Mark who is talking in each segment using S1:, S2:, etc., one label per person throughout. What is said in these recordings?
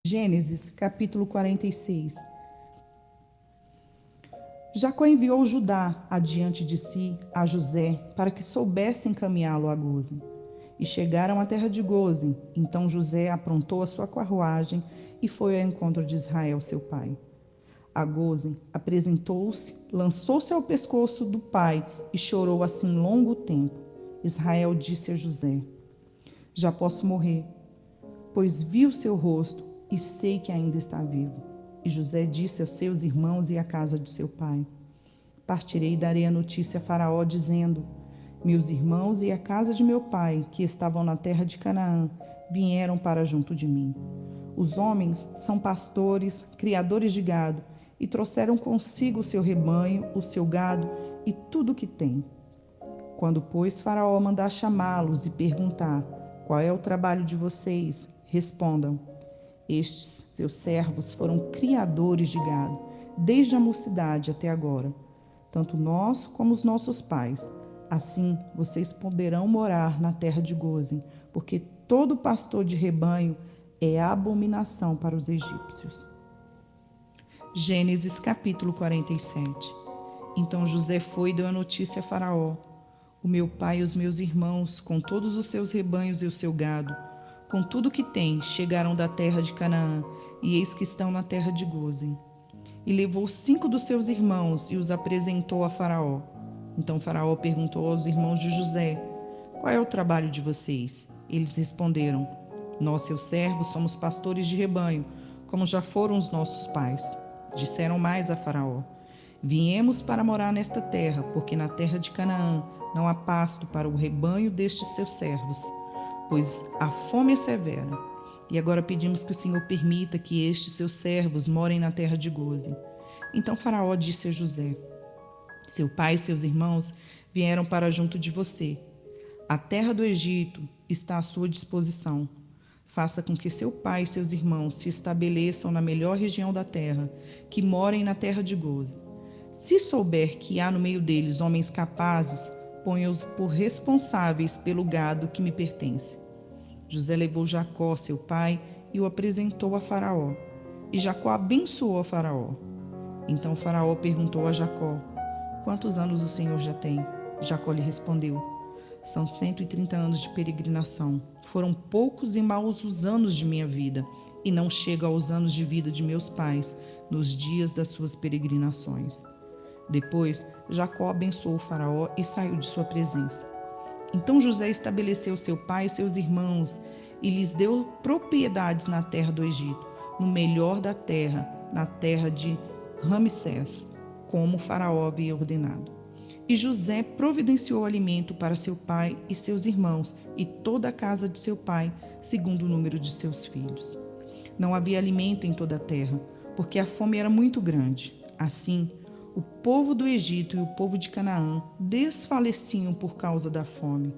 S1: Gênesis, capítulo 46. Jacó enviou Judá adiante de si a José para que soubesse encaminhá-lo a Gósen. E chegaram à terra de Gósen. Então José aprontou a sua carruagem e foi ao encontro de Israel, seu pai. A Gósen apresentou-se, lançou-se ao pescoço do pai e chorou assim longo tempo. Israel disse a José: Já posso morrer, pois vi o seu rosto e sei que ainda está vivo. E José disse aos seus irmãos e à casa de seu pai: Partirei e darei a notícia a Faraó, dizendo: Meus irmãos e a casa de meu pai, que estavam na terra de Canaã, vieram para junto de mim. Os homens são pastores, criadores de gado, e trouxeram consigo o seu rebanho, o seu gado e tudo o que tem. Quando, pois, Faraó mandar chamá-los e perguntar: Qual é o trabalho de vocês? Respondam: Estes seus servos foram criadores de gado, desde a mocidade até agora, tanto nós como os nossos pais. Assim vocês poderão morar na terra de Gósen, porque todo pastor de rebanho é abominação para os egípcios. Gênesis capítulo 47. Então José foi e deu a notícia a Faraó: O meu pai e os meus irmãos, com todos os seus rebanhos e o seu gado, com tudo que tem, chegaram da terra de Canaã, e eis que estão na terra de Gósen. E levou 5 dos seus irmãos e os apresentou a Faraó. Então Faraó perguntou aos irmãos de José: Qual é o trabalho de vocês? Eles responderam: Nós, seus servos, somos pastores de rebanho, como já foram os nossos pais. Disseram mais a Faraó: Viemos para morar nesta terra, porque na terra de Canaã não há pasto para o rebanho destes seus servos, pois a fome é severa. E agora pedimos que o Senhor permita que estes seus servos morem na terra de Gósen. Então Faraó disse a José: Seu pai e seus irmãos vieram para junto de você. A terra do Egito está à sua disposição. Faça com que seu pai e seus irmãos se estabeleçam na melhor região da terra, que morem na terra de Gósen. Se souber que há no meio deles homens capazes, ponha-os por responsáveis pelo gado que me pertence. José levou Jacó, seu pai, e o apresentou a Faraó. E Jacó abençoou a Faraó. Então Faraó perguntou a Jacó: Quantos anos o Senhor já tem? Jacó lhe respondeu: São 130 anos de peregrinação. Foram poucos e maus os anos de minha vida, e não chego aos anos de vida de meus pais, nos dias das suas peregrinações. Depois, Jacó abençoou o Faraó e saiu de sua presença. Então José estabeleceu seu pai e seus irmãos e lhes deu propriedades na terra do Egito, no melhor da terra, na terra de Ramsés, como Faraó havia ordenado. E José providenciou alimento para seu pai e seus irmãos e toda a casa de seu pai, segundo o número de seus filhos. Não havia alimento em toda a terra, porque a fome era muito grande. Assim, o povo do Egito e o povo de Canaã desfaleciam por causa da fome.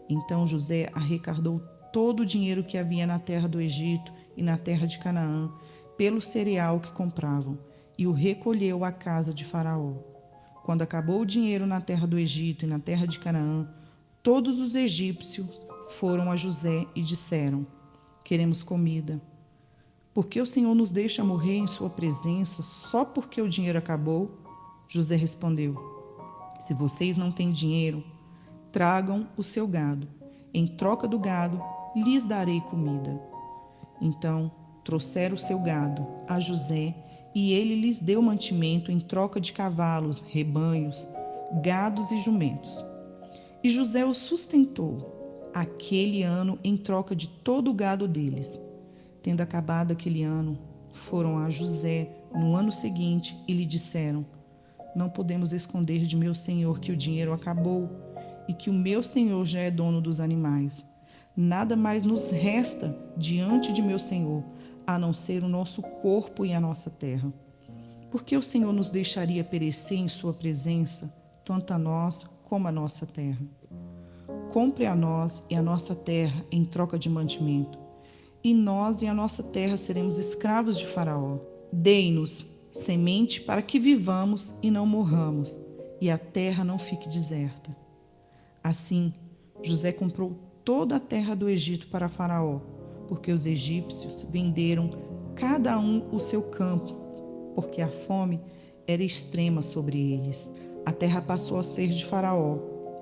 S1: Então José arrecadou todo o dinheiro que havia na terra do Egito e na terra de Canaã, pelo cereal que compravam, e o recolheu à casa de Faraó. Quando acabou o dinheiro na terra do Egito e na terra de Canaã, todos os egípcios foram a José e disseram: Queremos comida. Por que o Senhor nos deixa morrer em sua presença só porque o dinheiro acabou? José respondeu: Se vocês não têm dinheiro, tragam o seu gado. Em troca do gado, lhes darei comida. Então trouxeram o seu gado a José, e ele lhes deu mantimento em troca de cavalos, rebanhos, gados e jumentos. E José os sustentou aquele ano em troca de todo o gado deles. Tendo acabado aquele ano, foram a José no ano seguinte e lhe disseram: Não podemos esconder de meu senhor que o dinheiro acabou e que o meu senhor já é dono dos animais. Nada mais nos resta diante de meu senhor, a não ser o nosso corpo e a nossa terra. Por que o Senhor nos deixaria perecer em sua presença, tanto a nós como a nossa terra? Compre a nós e a nossa terra em troca de mantimento, e nós e a nossa terra seremos escravos de Faraó. Dei-nos semente para que vivamos e não morramos, e a terra não fique deserta. Assim, José comprou toda a terra do Egito para Faraó, porque os egípcios venderam cada um o seu campo, porque a fome era extrema sobre eles. A terra passou a ser de Faraó.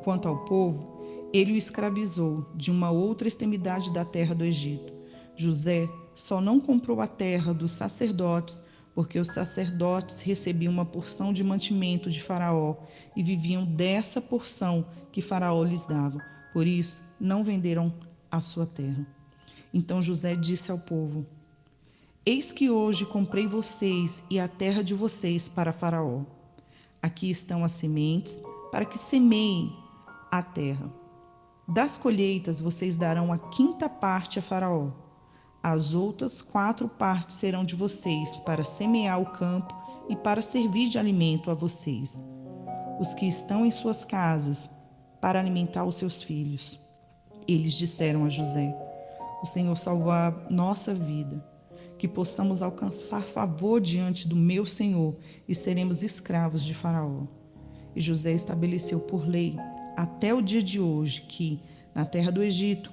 S1: Quanto ao povo, ele o escravizou de uma outra extremidade da terra do Egito. José só não comprou a terra dos sacerdotes, porque os sacerdotes recebiam uma porção de mantimento de Faraó e viviam dessa porção que Faraó lhes dava. Por isso, não venderam a sua terra. Então José disse ao povo: Eis que hoje comprei vocês e a terra de vocês para Faraó. Aqui estão as sementes para que semeiem a terra. Das colheitas vocês darão a quinta parte a Faraó. As outras 4 partes serão de vocês para semear o campo e para servir de alimento a vocês, os que estão em suas casas, para alimentar os seus filhos. Eles disseram a José: O Senhor salvou a nossa vida, que possamos alcançar favor diante do meu Senhor e seremos escravos de Faraó. E José estabeleceu por lei, até o dia de hoje, que, na terra do Egito,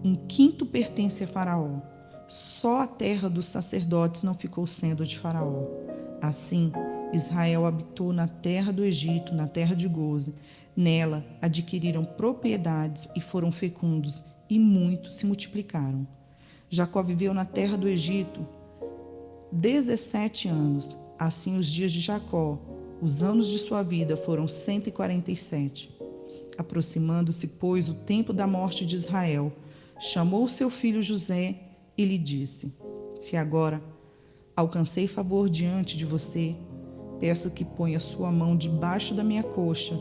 S1: 1/5 pertence a Faraó. Só a terra dos sacerdotes não ficou sendo de Faraó. Assim, Israel habitou na terra do Egito, na terra de Goze. Nela adquiriram propriedades e foram fecundos, e muitos se multiplicaram. Jacó viveu na terra do Egito 17 anos. Assim, os dias de Jacó, os anos de sua vida, foram 147. Aproximando-se, pois, o tempo da morte de Israel, chamou seu filho José e lhe disse: Se agora alcancei favor diante de você, peço que ponha sua mão debaixo da minha coxa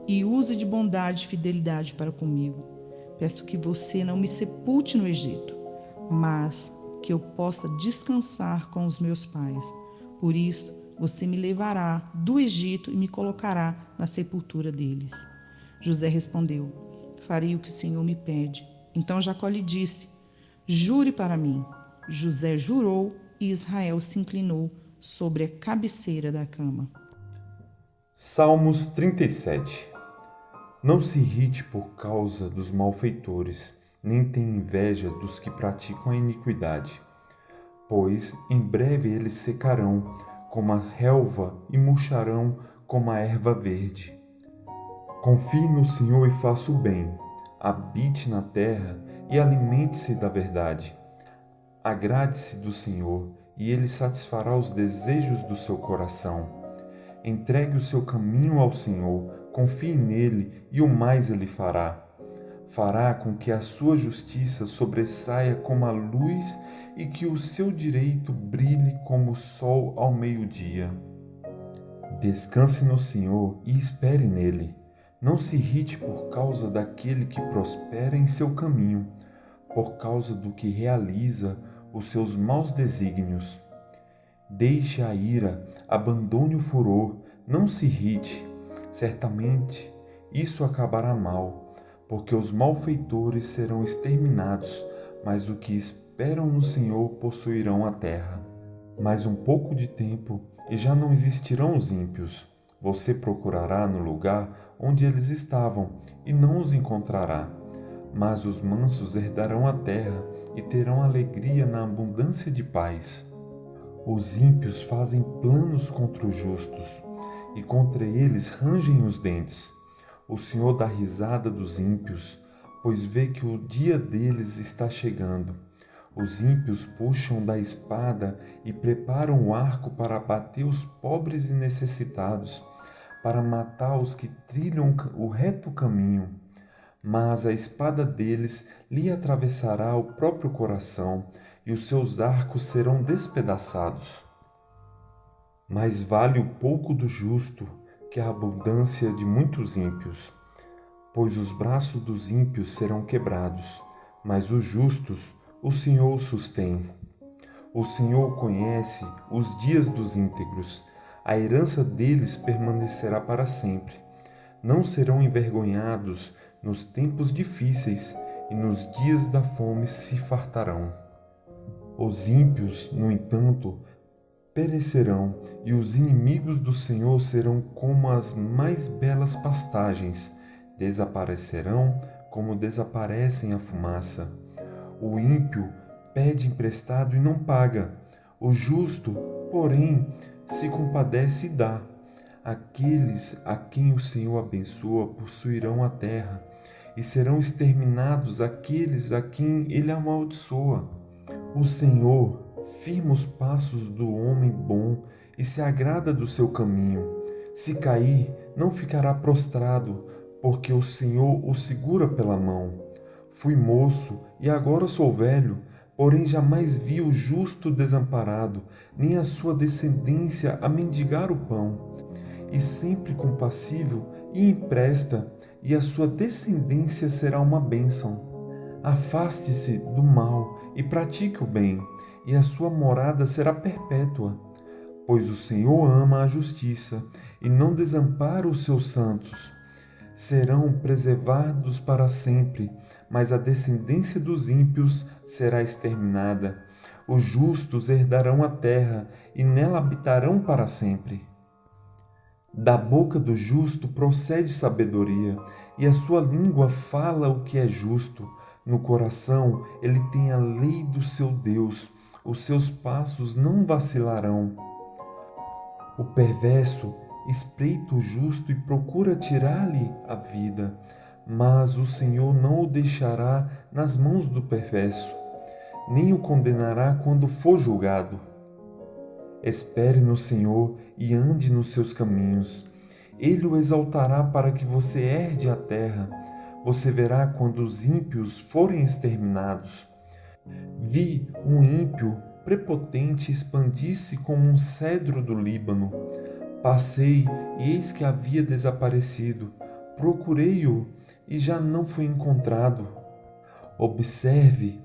S1: e use de bondade e fidelidade para comigo. Peço que você não me sepulte no Egito, mas que eu possa descansar com os meus pais. Por isso, você me levará do Egito e me colocará na sepultura deles. José respondeu: Farei o que o Senhor me pede. Então Jacó lhe disse: Jure para mim. José jurou e Israel se inclinou sobre a cabeceira da cama.
S2: Salmos 37. Não se irrite por causa dos malfeitores, nem tenha inveja dos que praticam a iniquidade, pois em breve eles secarão como a relva e murcharão como a erva verde. Confie no Senhor e faça o bem, habite na terra e alimente-se da verdade. Agrade-se do Senhor e Ele satisfará os desejos do seu coração. Entregue o seu caminho ao Senhor, confie nele e o mais Ele fará. Fará com que a sua justiça sobressaia como a luz e que o seu direito brilhe como o sol ao meio-dia. Descanse no Senhor e espere nele. Não se irrite por causa daquele que prospera em seu caminho, por causa do que realiza os seus maus desígnios. Deixe a ira, abandone o furor, não se irrite. Certamente isso acabará mal, porque os malfeitores serão exterminados, mas os que esperam no Senhor possuirão a terra. Mais um pouco de tempo e já não existirão os ímpios. Você procurará no lugar onde eles estavam e não os encontrará. Mas os mansos herdarão a terra e terão alegria na abundância de paz. Os ímpios fazem planos contra os justos, e contra eles rangem os dentes. O Senhor dá risada dos ímpios, pois vê que o dia deles está chegando. Os ímpios puxam da espada e preparam o arco para abater os pobres e necessitados, para matar os que trilham o reto caminho. Mas a espada deles lhe atravessará o próprio coração, e os seus arcos serão despedaçados. Mais vale o pouco do justo que a abundância de muitos ímpios, pois os braços dos ímpios serão quebrados, mas os justos o Senhor os sustém. O Senhor conhece os dias dos íntegros, a herança deles permanecerá para sempre. Não serão envergonhados nos tempos difíceis, e nos dias da fome se fartarão. Os ímpios, no entanto, perecerão, e os inimigos do Senhor serão como as mais belas pastagens, desaparecerão como desaparecem a fumaça. O ímpio pede emprestado e não paga, o justo, porém, se compadece e dá. Aqueles a quem o Senhor abençoa possuirão a terra, e serão exterminados aqueles a quem ele amaldiçoa. O Senhor firma os passos do homem bom e se agrada do seu caminho. Se cair, não ficará prostrado, porque o Senhor o segura pela mão. Fui moço e agora sou velho, porém jamais vi o justo desamparado, nem a sua descendência a mendigar o pão. E sempre compassível e empresta, e a sua descendência será uma bênção. Afaste-se do mal e pratique o bem, e a sua morada será perpétua. Pois o Senhor ama a justiça e não desampara os seus santos. Serão preservados para sempre, mas a descendência dos ímpios será exterminada. Os justos herdarão a terra e nela habitarão para sempre. Da boca do justo procede sabedoria, e a sua língua fala o que é justo. No coração ele tem a lei do seu Deus, os seus passos não vacilarão. O perverso espreita o justo e procura tirar-lhe a vida, mas o Senhor não o deixará nas mãos do perverso, nem o condenará quando for julgado. Espere no Senhor e ande nos seus caminhos. Ele o exaltará para que você herde a terra. Você verá quando os ímpios forem exterminados. Vi um ímpio prepotente expandir-se como um cedro do Líbano. Passei e eis que havia desaparecido. Procurei-o e já não foi encontrado. Observe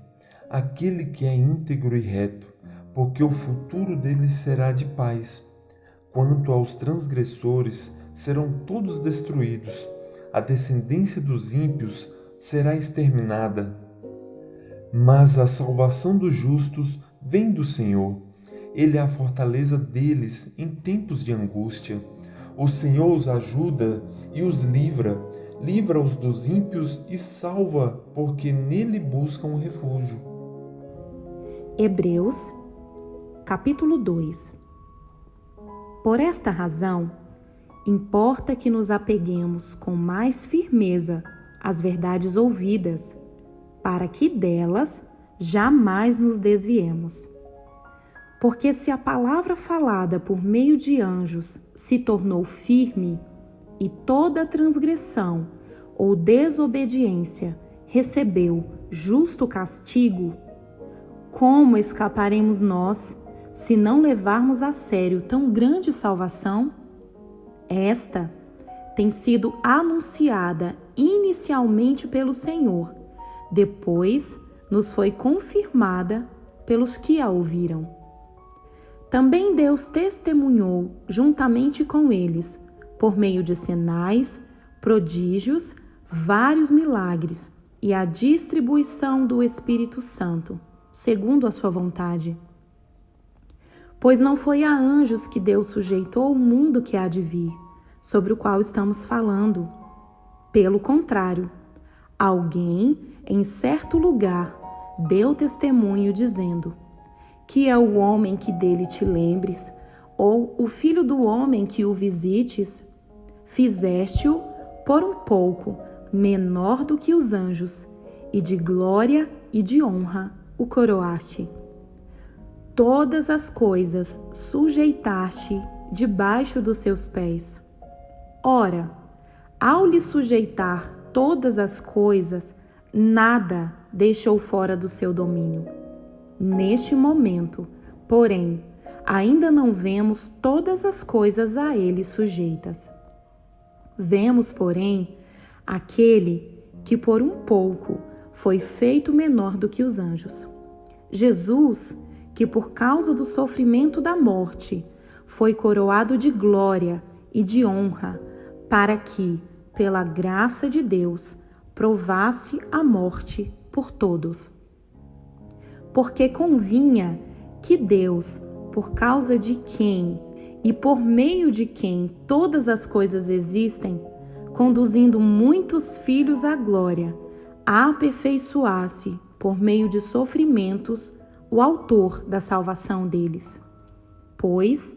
S2: aquele que é íntegro e reto, porque o futuro dele será de paz. Quanto aos transgressores, serão todos destruídos. A descendência dos ímpios será exterminada. Mas a salvação dos justos vem do Senhor. Ele é a fortaleza deles em tempos de angústia. O Senhor os ajuda e os livra. Livra-os dos ímpios e salva, porque nele buscam refúgio.
S3: Hebreus, capítulo 2. Por esta razão, importa que nos apeguemos com mais firmeza às verdades ouvidas, para que delas jamais nos desviemos. Porque se a palavra falada por meio de anjos se tornou firme, e toda transgressão ou desobediência recebeu justo castigo, como escaparemos nós se não levarmos a sério tão grande salvação? Esta tem sido anunciada inicialmente pelo Senhor, depois nos foi confirmada pelos que a ouviram. Também Deus testemunhou juntamente com eles, por meio de sinais, prodígios, vários milagres e a distribuição do Espírito Santo, segundo a sua vontade. Pois não foi a anjos que Deus sujeitou o mundo que há de vir, sobre o qual estamos falando. Pelo contrário, alguém em certo lugar deu testemunho dizendo: que é o homem que dele te lembres, ou o filho do homem que o visites? Fizeste-o por um pouco menor do que os anjos, e de glória e de honra o coroaste. Todas as coisas sujeitaste debaixo dos seus pés. Ora, ao lhe sujeitar todas as coisas, nada deixou fora do seu domínio. Neste momento, porém, ainda não vemos todas as coisas a ele sujeitas. Vemos, porém, aquele que por um pouco foi feito menor do que os anjos. Jesus, que por causa do sofrimento da morte foi coroado de glória e de honra, para que, pela graça de Deus, provasse a morte por todos. Porque convinha que Deus, por causa de quem e por meio de quem todas as coisas existem, conduzindo muitos filhos à glória, a aperfeiçoar-se por meio de sofrimentos o autor da salvação deles. Pois,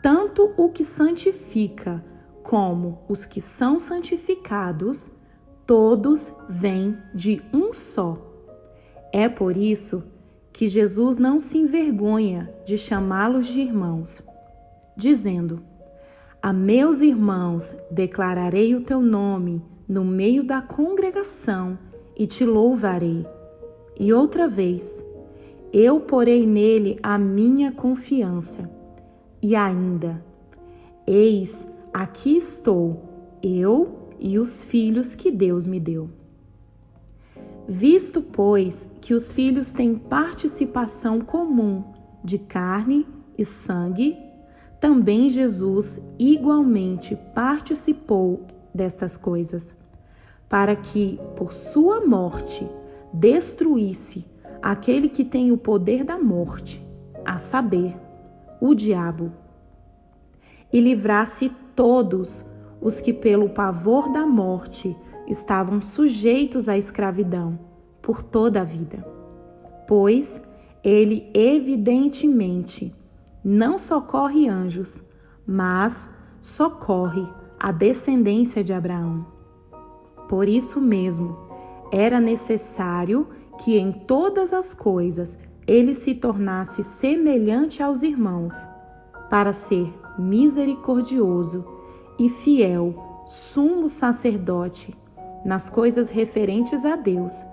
S3: tanto o que santifica como os que são santificados, todos vêm de um só. É por isso que Jesus não se envergonha de chamá-los de irmãos, dizendo: a meus irmãos declararei o teu nome no meio da congregação e te louvarei. E outra vez, eu porei nele a minha confiança. E ainda, eis, aqui estou, eu e os filhos que Deus me deu. Visto, pois, que os filhos têm participação comum de carne e sangue, também Jesus igualmente participou destas coisas, para que, por sua morte, destruísse aquele que tem o poder da morte, a saber, o diabo, e livrasse todos os que pelo pavor da morte estavam sujeitos à escravidão por toda a vida. Pois ele evidentemente não socorre anjos, mas socorre a descendência de Abraão. Por isso mesmo, era necessário que em todas as coisas ele se tornasse semelhante aos irmãos, para ser misericordioso e fiel sumo sacerdote nas coisas referentes a Deus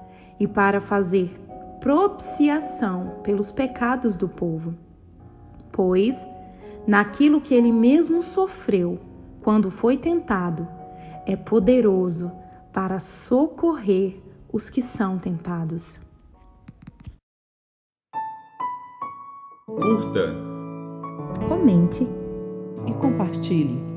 S3: e para fazer propiciação pelos pecados do povo. Pois, naquilo que ele mesmo sofreu quando foi tentado, é poderoso para socorrer os que são tentados.
S2: Curta,
S3: Comente
S1: E compartilhe.